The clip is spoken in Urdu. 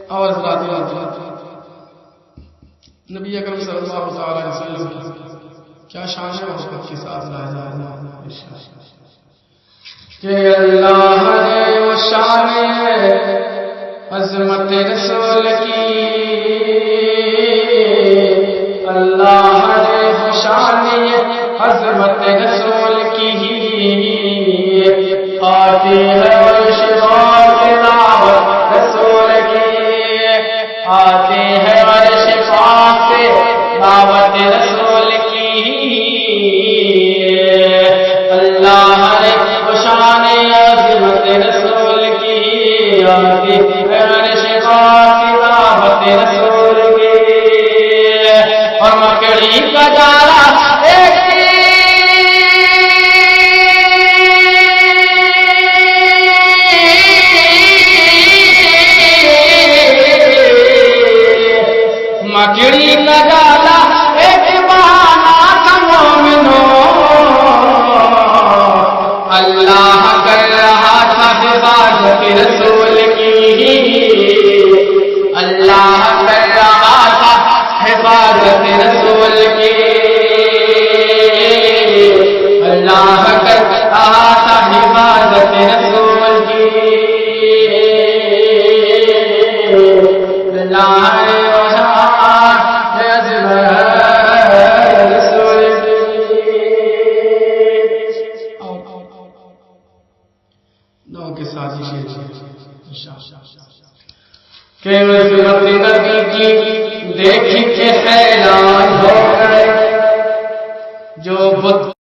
اور نبی اکرم صلی اللہ علیہ وسلم کیا شان ہے محبت کے ساتھ لا الہ الا اللہ کہ اللہ ہے وہ شان عظمت رسول کی، اللہ ہے وہ شان عظمت رسول کی، آتی ہے وہ شفاعت دعوت رسول کی، آتی ہے وہ شفاعت دعوت رسول کی، اللہ ہے وہ شان عظمت رسول کی، آتی ہے وہ شفاعت دعوت رسول کی، اور مکڑی کا جالا مکڑی کا جالا ایک بہانا تھا مومنوں، اللہ کر رہا تھا حفاظت رسول کی، اللہ کر رہا تھا حفاظت رسول کی، اللہ کر رہا تھا حفاظت رسول کی، اللہ کہ عظمت نبی کی دیکھ کے حیران ہو گئے جو بت